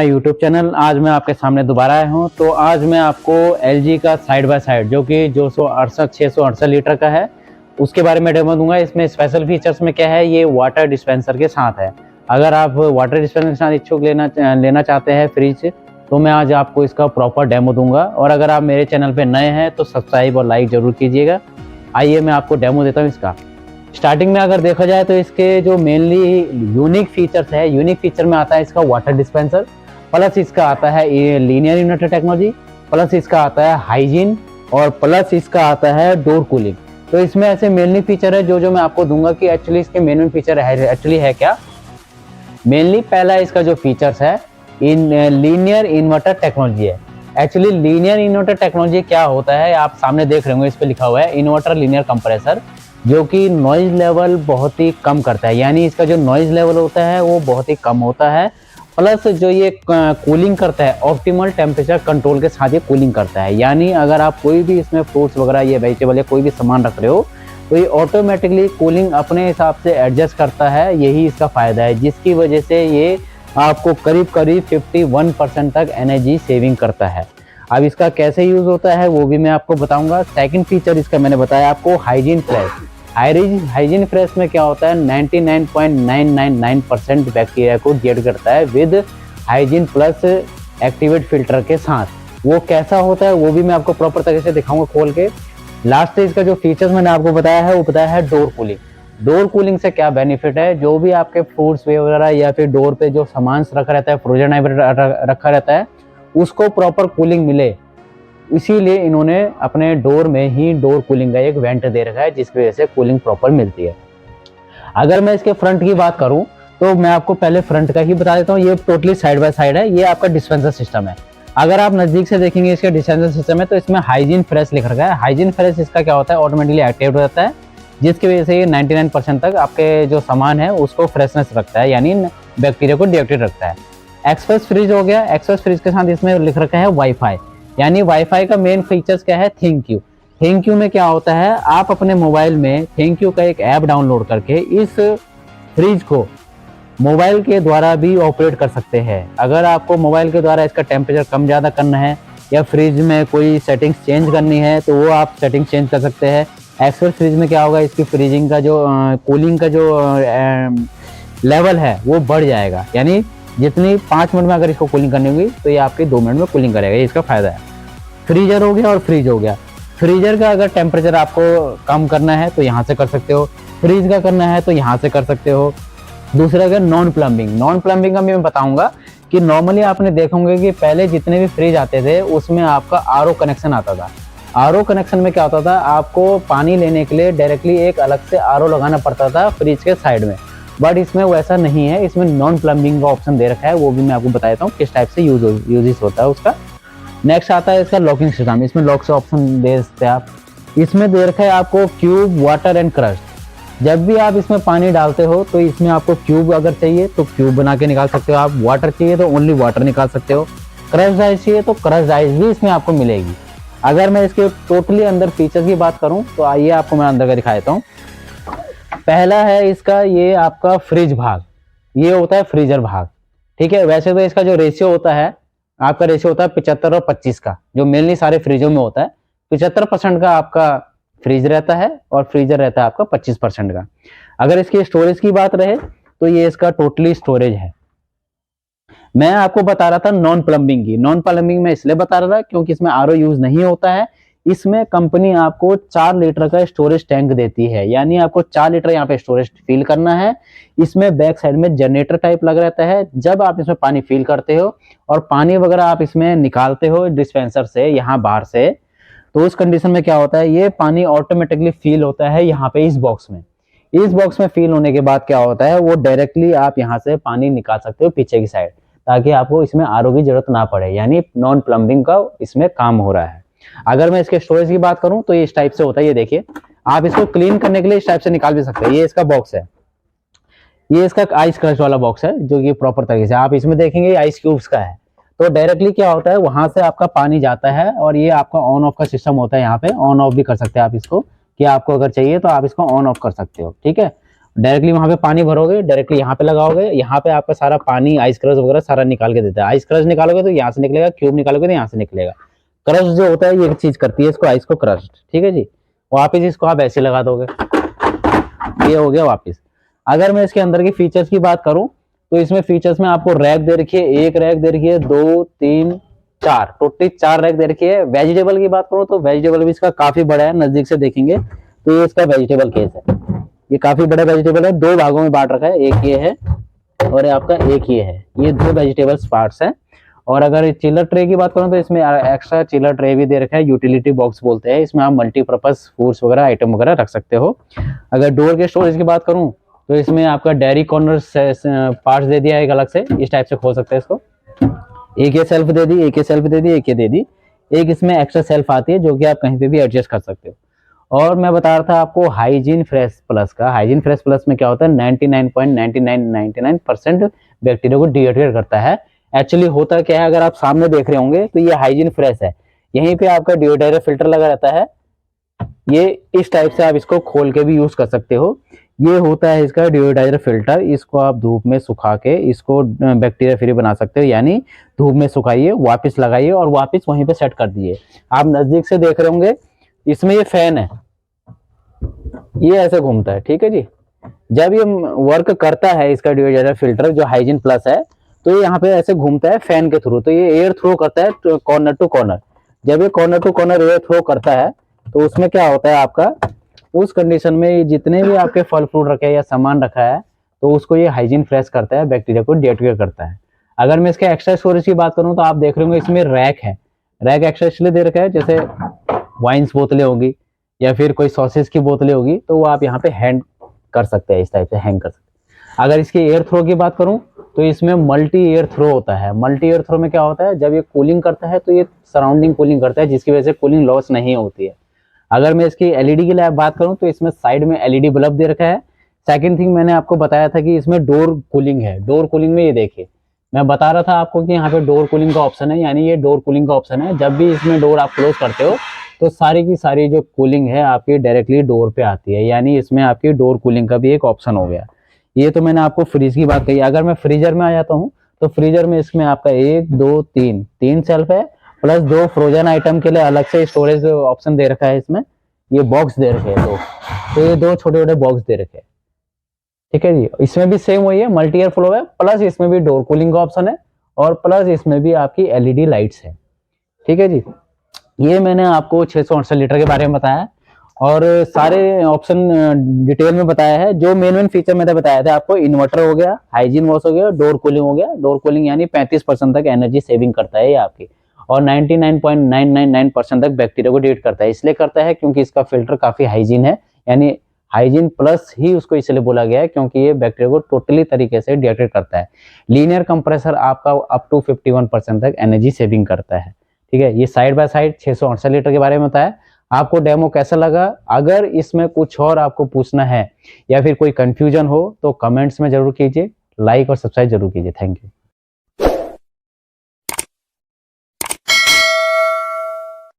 My YouTube channel. आज मैं आपके सामने दोबारा आया हूं। तो आज मैं आपको एलजी का साइड बाय साइड जो कि 668 लीटर का है उसके बारे में डेमो दूंगा। इसमें स्पेशल फीचर्स में क्या है, ये वाटर डिस्पेंसर के साथ है। अगर आप वाटर डिस्पेंसर के साथ इच्छुक लेना चाहते हैं फ्रिज, तो मैं आज आपको इसका प्रॉपर डेमो दूंगा। और अगर आप मेरे चैनल पे नए हैं तो सब्सक्राइब और लाइक जरूर कीजिएगा। आइए मैं आपको डेमो देता हूँ इसका। स्टार्टिंग में अगर देखा जाए तो इसके जो मेनली यूनिक फीचर्स है, यूनिक फीचर में आता है इसका वाटर डिस्पेंसर, प्लस इसका आता है ये लीनियर इन्वर्टर टेक्नोलॉजी, प्लस इसका आता है हाइजीन, और प्लस इसका आता है डोर कूलिंग। तो इसमें ऐसे मेनली फीचर है जो मैं आपको दूंगा कि एक्चुअली इसके मेन फीचर है क्या। मेनली पहला इसका जो फीचर्स है इन लीनियर इन्वर्टर टेक्नोलॉजी है। एक्चुअली लीनियर इन्वर्टर टेक्नोलॉजी क्या होता है, आप सामने देख रहे होंगे इस पे लिखा हुआ है इन्वर्टर लीनियर कंप्रेसर, जो कि नॉइज लेवल बहुत ही कम करता है। यानी इसका जो नॉइज लेवल होता है वो बहुत ही कम होता है। प्लस जो ये कूलिंग करता है, ऑप्टिमल टेम्परेचर कंट्रोल के साथ ये कूलिंग करता है। यानी अगर आप कोई भी इसमें फ्रूट्स वगैरह या वेजिटेबल या कोई भी सामान रख रहे हो तो ये ऑटोमेटिकली कूलिंग अपने हिसाब से एडजस्ट करता है। यही इसका फ़ायदा है, जिसकी वजह से ये आपको करीब 51% तक एनर्जी सेविंग करता है। अब इसका कैसे यूज़ होता है वो भी मैं आपको बताऊंगा। सेकंड फीचर इसका मैंने बताया आपको हाइजीन फ्रेश। हाइजीन फ्रेश में क्या होता है, 99.999% बैक्टीरिया को डेड करता है with hygiene plus activate filter के साथ। वो कैसा होता है वो भी मैं आपको प्रॉपर तरीके से दिखाऊंगा खोल के। लास्ट से इसका जो फीचर्स मैंने आपको बताया है वो बताया है डोर कूलिंग। डोर कूलिंग से क्या बेनिफिट है, जो भी आपके फ्रूट्स वगैरह या फिर डोर पे जो सामान रखा रहता है, फ्रोजन रखा रहता है, उसको प्रॉपर कूलिंग मिले, इसीलिए इन्होंने अपने डोर में ही डोर कूलिंग का एक वेंट दे रखा है, जिसकी वजह से कूलिंग प्रॉपर मिलती है। अगर मैं इसके फ्रंट की बात करूं तो मैं आपको पहले फ्रंट का ही बता देता हूं। ये टोटली साइड बाय साइड है। ये आपका डिस्पेंसर सिस्टम है। अगर आप नजदीक से देखेंगे इसका डिस्पेंसर सिस्टम है तो इसमें हाइजीन फ्रेश लिख रखा है। हाइजीन फ्रेश इसका क्या होता है, ऑटोमेटिकली एक्टिव हो जाता है, जिसकी वजह से ये 99% तक आपके जो सामान है उसको फ्रेशनेस रखता है, यानी बैक्टीरिया को डिएक्टिव रखता है। एक्सप्रेस फ्रिज हो गया। एक्सप्रेस फ्रिज के साथ इसमें लिख रखा है वाईफाई। यानी वाईफाई का मेन फीचर्स क्या है, थैंक यू। थैंक यू में क्या होता है, आप अपने मोबाइल में थैंक यू का एक ऐप डाउनलोड करके इस फ्रिज को मोबाइल के द्वारा भी ऑपरेट कर सकते हैं। अगर आपको मोबाइल के द्वारा इसका टेम्परेचर कम ज़्यादा करना है या फ्रिज में कोई सेटिंग्स चेंज करनी है तो वो आप सेटिंग चेंज कर सकते हैं। एक्सप्रेस फ्रिज में क्या होगा, इसकी फ्रीजिंग का जो कूलिंग का जो लेवल है वो बढ़ जाएगा। यानी जितनी 5 मिनट में अगर इसको कूलिंग करनी होगी तो ये आपके 2 मिनट में कूलिंग करेगा। ये इसका फायदा है। फ्रीजर हो गया और फ्रिज हो गया। फ्रीजर का अगर टेम्परेचर आपको कम करना है तो यहाँ से कर सकते हो, फ्रिज का करना है तो यहाँ से कर सकते हो। दूसरा अगर नॉन प्लम्बिंग का मैं बताऊंगा कि नॉर्मली आपने देखा होंगे कि पहले जितने भी फ्रिज आते थे उसमें आपका आरओ कनेक्शन आता था। आरओ कनेक्शन में क्या होता था, आपको पानी लेने के लिए डायरेक्टली एक अलग से आरओ लगाना पड़ता था फ्रिज के साइड में। बट इसमें वैसा नहीं है, इसमें नॉन प्लम्बिंग का ऑप्शन दे रखा है। वो भी मैं आपको बता देता हूँ किस टाइप से यूजेस होता है उसका। नेक्स्ट आता है इसका लॉकिंग सिस्टम। इसमें लॉक से ऑप्शन दे सकते हैं आप। इसमें दे रखा है आपको क्यूब, वाटर एंड क्रस्ट। जब भी आप इसमें पानी डालते हो तो इसमें आपको क्यूब अगर चाहिए तो क्यूब बना के निकाल सकते हो आप, वाटर चाहिए तो ओनली वाटर निकाल सकते हो, क्रश्ड आइस चाहिए तो क्रश्ड आइस भी इसमें आपको मिलेगी। अगर मैं इसके टोटली अंदर फीचर्स की बात करूँ तो आइए आपको मैं अंदर का दिखा देता हूँ। पहला है इसका ये आपका फ्रिज भाग, ये होता है फ्रीजर भाग। ठीक है, वैसे तो इसका जो रेशियो होता है, आपका रेशियो होता है 75 और 25 का, जो मेनली सारे फ्रिजों में होता है। 75% का आपका फ्रिज रहता है और फ्रीजर रहता है आपका 25% का। अगर इसकी स्टोरेज की बात रहे तो ये इसका टोटली स्टोरेज है। मैं आपको बता रहा था नॉन प्लम्बिंग की। नॉन प्लम्बिंग में इसलिए बता रहा था क्योंकि इसमें आरओ यूज नहीं होता है। इसमें कंपनी आपको 4 लीटर का स्टोरेज टैंक देती है, यानी आपको 4 लीटर यहाँ पे स्टोरेज फिल करना है। इसमें बैक साइड में जनरेटर टाइप लग रहता है। जब आप इसमें पानी फिल करते हो और पानी वगैरह आप इसमें निकालते हो डिस्पेंसर से यहाँ बाहर से, तो उस कंडीशन में क्या होता है, ये पानी ऑटोमेटिकली फिल होता है यहाँ पे इस बॉक्स में। इस बॉक्स में फिल होने के बाद क्या होता है, वो डायरेक्टली आप यहाँ से पानी निकाल सकते हो पीछे की साइड, ताकि आपको इसमें आरओ की जरूरत ना पड़े। यानी नॉन प्लम्बिंग का इसमें काम हो रहा है। अगर मैं इसके स्टोरेज की बात करूं तो ये इस टाइप से होता है। ये देखिए, आप इसको क्लीन करने के लिए इस टाइप से निकाल भी सकते हैं। ये इसका बॉक्स है, ये इसका आइस क्रश वाला बॉक्स है, जो कि प्रॉपर तरीके से आप इसमें देखेंगे आइस क्यूब्स का है। तो डायरेक्टली क्या होता है, वहां से आपका पानी जाता है और ये आपका ऑन ऑफ का सिस्टम होता है। यहाँ पे ऑन ऑफ भी कर सकते हैं आप इसको, कि आपको अगर चाहिए तो आप इसको ऑन ऑफ कर सकते हो। ठीक है, डायरेक्टली वहां पे पानी भरोगे, डायरेक्टली यहाँ पे लगाओगे, यहाँ पे आपका सारा पानी आइस क्रश वगैरह सारा निकाल के देता है। आइस क्रश निकालोगे तो यहाँ से निकलेगा, क्यूब निकालोगे तो यहाँ से निकलेगा। क्रश जो होता है ये चीज करती है इसको, आइस को क्रश, ठीक है जी। वापिस इसको आप ऐसे लगा दोगे, ये हो गया वापिस। अगर मैं इसके अंदर की फीचर्स की बात करूं तो इसमें फीचर्स में आपको रैक दे रखी है, एक रैक दे रखी है, 2 3 4, टोटली 4 रैक दे रखी है। वेजिटेबल की बात करूं तो वेजिटेबल भी इसका काफी बड़ा है, नजदीक से देखेंगे तो ये इसका वेजिटेबल केस है, ये काफी बड़ा वेजिटेबल है, 2 भागों में बांट रखा है, एक ये है और आपका एक ये है, ये 2 वेजिटेबल पार्ट्स हैं। और अगर चिलर ट्रे की बात करूं तो इसमें एक्स्ट्रा चिलर ट्रे भी दे रखा है, यूटिलिटी बॉक्स बोलते हैं, इसमें आप मल्टीपर्पज फूड्स वगैरह आइटम वगैरह रख सकते हो। अगर डोर के स्टोरेज की बात करूं तो इसमें आपका डेयरी कॉर्नर पार्ट्स दे दिया है एक अलग से, इस टाइप से खोल सकते हैं इसको। एक ये सेल्फ दे दी, एक ये सेल्फ दे दी, एक ये दे दी, एक इसमें एक्स्ट्रा सेल्फ आती है जो कि आप कहीं पे भी एडजस्ट कर सकते हो। और मैं बता रहा था आपको हाइजीन फ्रेश प्लस का, हाइजीन फ्रेश प्लस में क्या होता है 99.9999% बैक्टीरिया को डिएक्टिवेट करता है। एक्चुअली होता क्या है, अगर आप सामने देख रहे होंगे तो ये हाइजीन फ्रेश है, यहीं पे आपका डिओडाइजर फिल्टर लगा रहता है, ये इस टाइप से आप इसको खोल के भी यूज कर सकते हो। ये होता है इसका डिओडाइजर फिल्टर, इसको आप धूप में सुखा के इसको बैक्टीरिया फ्री बना सकते हो, यानी धूप में सुखाइए, वापस लगाइए और वापस वहीं पे सेट कर दिए। आप नजदीक से देख रहे होंगे, इसमें ये फैन है, ये ऐसे घूमता है, ठीक है जी। जब ये वर्क करता है इसका डिओडाइजर फिल्टर जो हाइजीन प्लस है, तो ये यहाँ पे ऐसे घूमता है फैन के थ्रू, तो ये एयर थ्रो करता है कॉर्नर टू कॉर्नर। जब ये corner to corner air throw करता है तो उसमें क्या होता है आपका, उस कंडीशन में जितने भी आपके फल फ्रूट रखे हैं या सामान रखा है तो उसको ये हाइजीन फ्रेश करता है, बैक्टीरिया को डिएक्टिवेट करता है। अगर मैं इसके एक्स्ट्रा स्टोरेज की बात करूं तो आप देख रहे होंगे इसमें रैक है, रैक एक्स्ट्रा इसलिए दे रखा है, जैसे वाइन्स बोतलें होगी या फिर कोई सॉसेज की बोतलें होगी तो वो आप यहाँ पे हैंग कर सकते हैं, इस टाइप से हैंग कर सकते हैं। अगर इसकी एयर थ्रो की बात करूं तो इसमें मल्टी एयर थ्रो होता है। मल्टी एयर थ्रो में क्या होता है, जब ये कूलिंग करता है तो ये सराउंडिंग कूलिंग करता है, जिसकी वजह से कूलिंग लॉस नहीं होती है। अगर मैं इसकी एलईडी की बात करूं तो इसमें साइड में एलईडी बल्ब दे रखा है। सेकंड थिंग मैंने आपको बताया था कि इसमें डोर कूलिंग है, डोर कूलिंग में ये देखिए मैं बता रहा था आपको कि यहाँ पे डोर कूलिंग का ऑप्शन है, यानी ये डोर कूलिंग का ऑप्शन है। जब भी इसमें डोर आप क्लोज करते हो तो सारी की सारी जो कूलिंग है आपकी डायरेक्टली डोर पे आती है, यानी इसमें आपकी डोर कूलिंग का भी एक ऑप्शन हो गया। ये तो मैंने आपको फ्रिज की बात कही। अगर मैं फ्रीजर में आ जाता हूँ तो फ्रीजर में इसमें आपका 1 2 3 सेल्फ है, प्लस 2 फ्रोजन आइटम के लिए अलग से स्टोरेज ऑप्शन दे रखा है। इसमें ये बॉक्स दे रखे हैं तो ये 2 छोटे छोटे बॉक्स दे रखे हैं, ठीक है जी। इसमें भी सेम वही है, मल्टी एयर फ्लो है, प्लस इसमें भी डोर कूलिंग का ऑप्शन है और प्लस इसमें भी आपकी एलईडी लाइट्स है, ठीक है जी। ये मैंने आपको 668 लीटर के बारे में बताया और सारे ऑप्शन डिटेल में बताया है। जो मेन फीचर मैंने बताया था आपको, इन्वर्टर हो गया, हाइजीन वॉश हो गया, डोर कूलिंग हो गया। डोर कूलिंग यानी 35% तक एनर्जी सेविंग करता है ये आपकी, और 99.999% तक बैक्टीरिया को डिलीट करता है। इसलिए करता है क्योंकि इसका फिल्टर काफी हाइजीन है, यानी हाइजीन प्लस ही उसको इसलिए बोला गया है क्योंकि ये बैक्टीरिया को टोटली तरीके से डिएक्टिवेट करता है। लीनियर कंप्रेसर आपका अप टू 51% तक एनर्जी सेविंग करता है, ठीक है। ये साइड बाय साइड 668 लीटर के बारे में बताया। आपको डेमो कैसा लगा? अगर इसमें कुछ और आपको पूछना है या फिर कोई कंफ्यूजन हो तो कमेंट्स में जरूर कीजिए, लाइक और सब्सक्राइब जरूर कीजिए। Thank you.